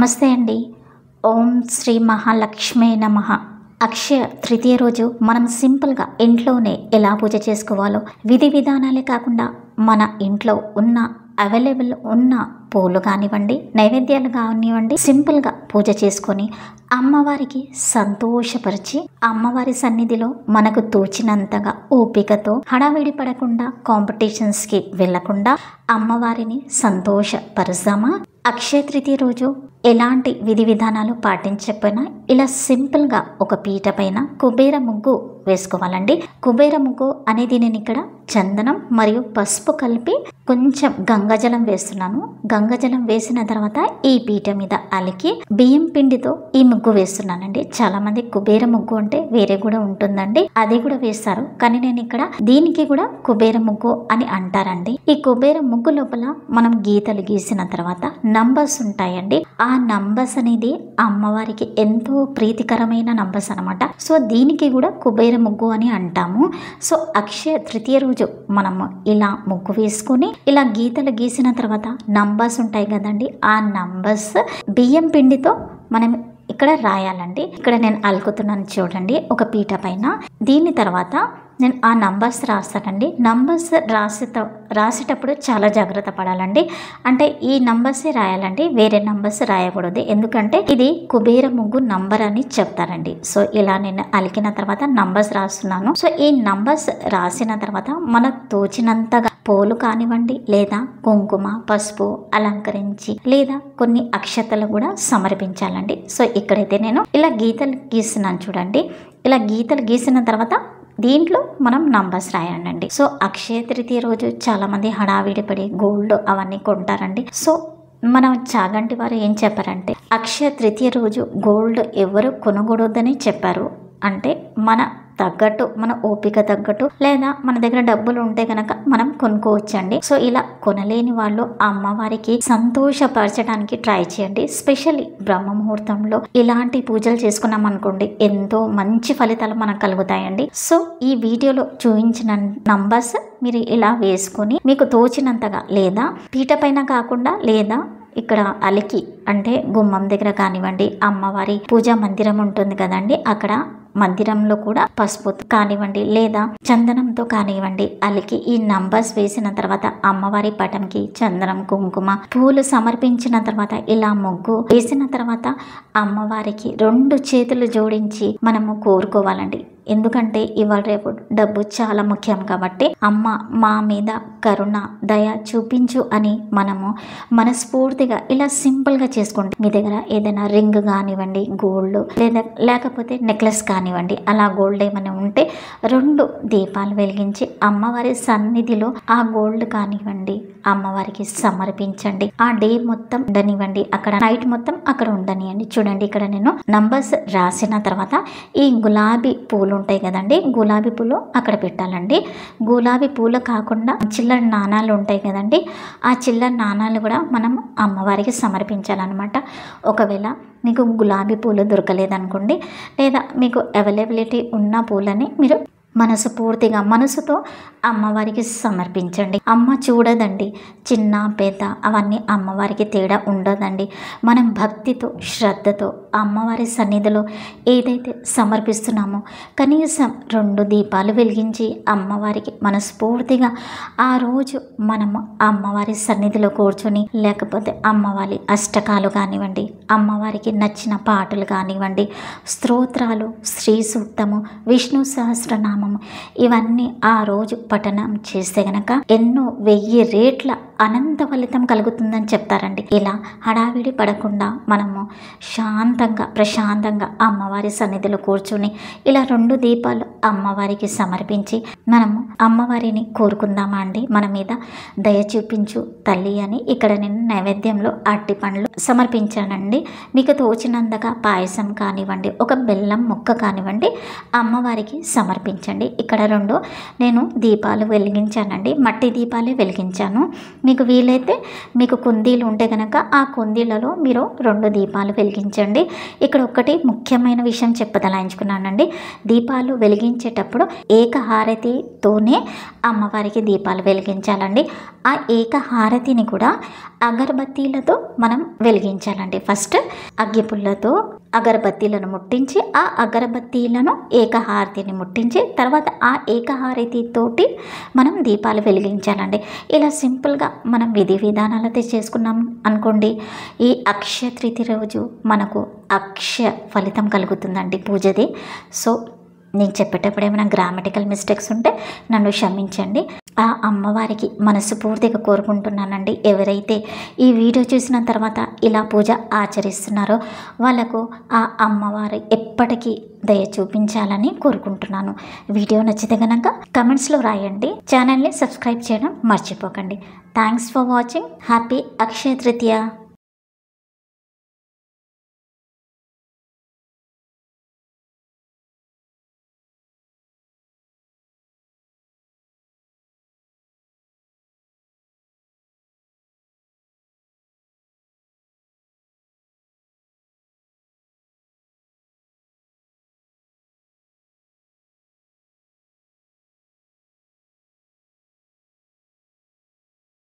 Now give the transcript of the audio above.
నమస్తే అండి. ఓం శ్రీ మహాలక్ష్మే నమః. అక్షయ తృతీయ రోజు మనం సింపుల్గా ఇంట్లోనే ఎలా పూజ చేసుకోవాలో విధి విధానాలే కాకుండా మన ఇంట్లో ఉన్న అవైలబుల్ ఉన్న పూలు కానివ్వండి, నైవేద్యాలు కానివ్వండి, సింపుల్గా పూజ చేసుకొని అమ్మవారికి సంతోషపరిచి అమ్మవారి సన్నిధిలో మనకు తోచినంతగా ఓపికతో హడావిడి పడకుండా కాంపిటీషన్స్కి వెళ్లకుండా అమ్మవారిని సంతోషపరుస్తామా? అక్షయ తృతీయ రోజు ఎలాంటి విధి విధానాలు పాటించకపోయినా ఇలా సింపుల్గా ఒక పీట పైన కుబేర ముగ్గు వేసుకోవాలండి. కుబేర ముగ్గు అనేది నేను ఇక్కడ చందనం మరియు పసుపు కలిపి కొంచెం గంగాజలం వేస్తున్నాను. గంగాజలం వేసిన తర్వాత ఈ పీట మీద అలికి బియ్యం పిండితో ఈ ముగ్గు వేస్తున్నానండి. చాలా మంది కుబేర ముగ్గు అంటే వేరే కూడా ఉంటుందండి, అది కూడా వేస్తారు. కానీ నేను ఇక్కడ దీనికి కూడా కుబేర ముగ్గు అని అంటారండి. ఈ కుబేర ముగ్గు లోపల మనం గీతలు గీసిన తర్వాత నంబర్స్ ఉంటాయండి. ఆ నంబర్స్ అనేది అమ్మవారికి ఎంతో ప్రీతికరమైన నంబర్స్ అనమాట. సో దీనికి కూడా కుబేర ముగ్గు అని అంటాము. సో అక్షయ తృతీయ రోజు మనము ఇలా ముగ్గు వేసుకొని ఇలా గీతలు గీసిన తర్వాత నంబర్స్ ఉంటాయి కదండి, ఆ నంబర్స్ బియ్యం పిండితో మనం ఇక్కడ రాయాలండి. ఇక్కడ నేను అలుకుతున్నాను చూడండి ఒక పీట పైన. దీని తర్వాత నేను ఆ నంబర్స్ రాస్తానండి. నంబర్స్ రాసేటప్పుడు చాలా జాగ్రత్త పడాలండి. అంటే ఈ నంబర్సే రాయాలండి, వేరే నంబర్స్ రాయకూడదు. ఎందుకంటే ఇది కుబేర ముగ్గు నంబర్ అని చెప్తారండి. సో ఇలా నేను అలికిన తర్వాత నంబర్స్ రాస్తున్నాను. సో ఈ నంబర్స్ రాసిన తర్వాత మనకు తోచినంతగా పూలు కానివ్వండి, లేదా కుంకుమ పసుపు అలంకరించి, లేదా కొన్ని అక్షతలు కూడా సమర్పించాలండి. సో ఇక్కడైతే నేను ఇలా గీతలు గీస్తున్నాను చూడండి. ఇలా గీతలు గీసిన తర్వాత దీంట్లో మనం నంబర్స్ రాయండి. సో అక్షయ తృతీయ రోజు చాలా మంది హడావిడి పడి గోల్డ్ అవన్నీ కొంటారండి. సో మనం చాగంటి వారు ఏం చెప్పారంటే అక్షయ తృతీయ రోజు గోల్డ్ ఎవరు కొనకూడదని చెప్పారు. అంటే మన తగ్గట్టు, మన ఓపిక తగ్గట్టు, లేదా మన దగ్గర డబ్బులు ఉంటే కనుక మనం కొనుక్కోవచ్చండి. సో ఇలా కొనలేని వాళ్ళు అమ్మవారికి సంతోషపరచడానికి ట్రై చేయండి. స్పెషల్లీ బ్రహ్మ ముహూర్తంలో ఇలాంటి పూజలు చేసుకున్నాం అనుకోండి, ఎంతో మంచి ఫలితాలు మనకు కలుగుతాయండి. సో ఈ వీడియోలో చూపించిన నంబర్స్ మీరు ఇలా వేసుకొని మీకు తోచినంతగా, లేదా పీట పైన కాకుండా, లేదా ఇక్కడ అలికి అంటే గుమ్మం దగ్గర కానివ్వండి, అమ్మవారి పూజా మందిరం ఉంటుంది కదండి, అక్కడ మందిరంలో కూడా పసుపు కానివ్వండి, లేదా చందనంతో కానివ్వండి అలికి ఈ నంబర్స్ వేసిన తర్వాత అమ్మవారి పటంకి చందనం కుంకుమ పూలు సమర్పించిన తర్వాత ఇలా ముగ్గు వేసిన తర్వాత అమ్మవారికి 2 చేతులు జోడించి మనము కోరుకోవాలండి. ఎందుకంటే ఇవాళ రేపు డబ్బు చాలా ముఖ్యం కాబట్టి అమ్మ మా మీద కరుణ దయ చూపించు అని మనము మనస్ఫూర్తిగా ఇలా సింపుల్గా చేసుకుంటాం. మీ దగ్గర ఏదైనా రింగ్ కానివ్వండి, గోల్డ్, లేదా లేకపోతే నెక్లెస్ కానివ్వండి, అలా గోల్డ్ ఏమైనా ఉంటే 2 దీపాలు వెలిగించి అమ్మవారి సన్నిధిలో ఆ గోల్డ్ కానివ్వండి అమ్మవారికి సమర్పించండి. ఆ డే మొత్తం ఉండనివ్వండి, అక్కడ నైట్ మొత్తం అక్కడ ఉండనివ్వండి. చూడండి ఇక్కడ నేను నంబర్స్ రాసిన తర్వాత ఈ గులాబీ పూలు ఉంటాయి కదండి, గులాబీ పూలు అక్కడ పెట్టాలండి. గులాబీ పూలు కాకుండా చిల్లర నాణాలు ఉంటాయి కదండి, ఆ చిల్లర నాణాలు కూడా మనం అమ్మవారికి సమర్పించాలన్నమాట. ఒకవేళ మీకు గులాబీ పూలు దొరకలేదనుకోండి, లేదా మీకు అవైలబిలిటీ ఉన్న పూలని మీరు మనసుతో అమ్మవారికి సమర్పించండి. అమ్మ చూడదండి, చిన్న పెద్ద అవన్నీ అమ్మవారికి తేడా ఉండదండి. మనం భక్తితో శ్రద్ధతో అమ్మవారి సన్నిధిలో ఏదైతే సమర్పిస్తున్నామో కనీసం 2 దీపాలు వెలిగించి అమ్మవారికి మనస్ఫూర్తిగా ఆ రోజు మనము అమ్మవారి సన్నిధిలో కూర్చొని, లేకపోతే అమ్మవారి అష్టకాలు కానివ్వండి, అమ్మవారికి నచ్చిన పాటలు కానివ్వండి, స్తోత్రాలు, శ్రీ సూక్తము, విష్ణు సహస్రనామం, ఇవన్నీ ఆ రోజు పఠనం చేస్తే గనక ఎన్నో 1000 రేట్ల అనంత ఫలితం కలుగుతుందని చెప్తారండి. ఇలా హడావిడి పడకుండా మనము శాంతంగా ప్రశాంతంగా అమ్మవారి సన్నిధిలో కూర్చొని ఇలా 2 దీపాలు అమ్మవారికి సమర్పించి మనము అమ్మవారిని కోరుకుందామా అండి, మన మీద దయ చూపించు తల్లి అని. ఇక్కడ నేను నైవేద్యంలో అరటి పండ్లు సమర్పించానండి. మీకు తోచినంతగా పాయసం కానివ్వండి, ఒక బెల్లం ముక్క కానివ్వండి అమ్మవారికి సమర్పించండి. ఇక్కడ 2 నేను దీపాలు వెలిగించానండి, మట్టి దీపాలే వెలిగించాను. మీకు వీలైతే మీకు కుందీలు ఉంటే కనుక ఆ కుందీలలో మీరు 2 దీపాలు వెలిగించండి. ఇక్కడ ఒకటి ముఖ్యమైన విషయం చెప్పదలాయించుకున్నానండి. దీపాలు వెలిగించేటప్పుడు ఏకహారతితోనే అమ్మవారికి దీపాలు వెలిగించాలండి. ఆ ఏకహారతిని కూడా అగరబత్తీలతో మనం వెలిగించాలండి. ఫస్ట్ అగ్గిపుల్లతో అగరబత్తీలను ముట్టించి ఆ అగరబత్తీలను ఏకహారతిని ముట్టించి తర్వాత ఆ ఏకహారతితోటి మనం దీపాలు వెలిగించాలండి. ఇలా సింపుల్గా మనం విధి విధానాలతో చేసుకున్నాం అనుకోండి, ఈ అక్షయ తృతీయ రోజు మనకు అక్షయ ఫలితం కలుగుతుందండి పూజది. సో నేను చెప్పేటప్పుడు ఏమైనా గ్రామటికల్ మిస్టేక్స్ ఉంటే నన్ను క్షమించండి. ఆ అమ్మవారికి మనస్ఫూర్తిగా కోరుకుంటున్నానండి, ఎవరైతే ఈ వీడియో చూసిన తర్వాత ఇలా పూజ ఆచరిస్తున్నారో వాళ్ళకు ఆ అమ్మవారు ఎప్పటికీ దయ చూపించాలని కోరుకుంటున్నాను. వీడియో నచ్చితే కనుక కమెంట్స్లో రాయండి. ఛానల్ని సబ్స్క్రైబ్ చేయడం మర్చిపోకండి. Thanks for watching. Happy Akshaya Tritiya.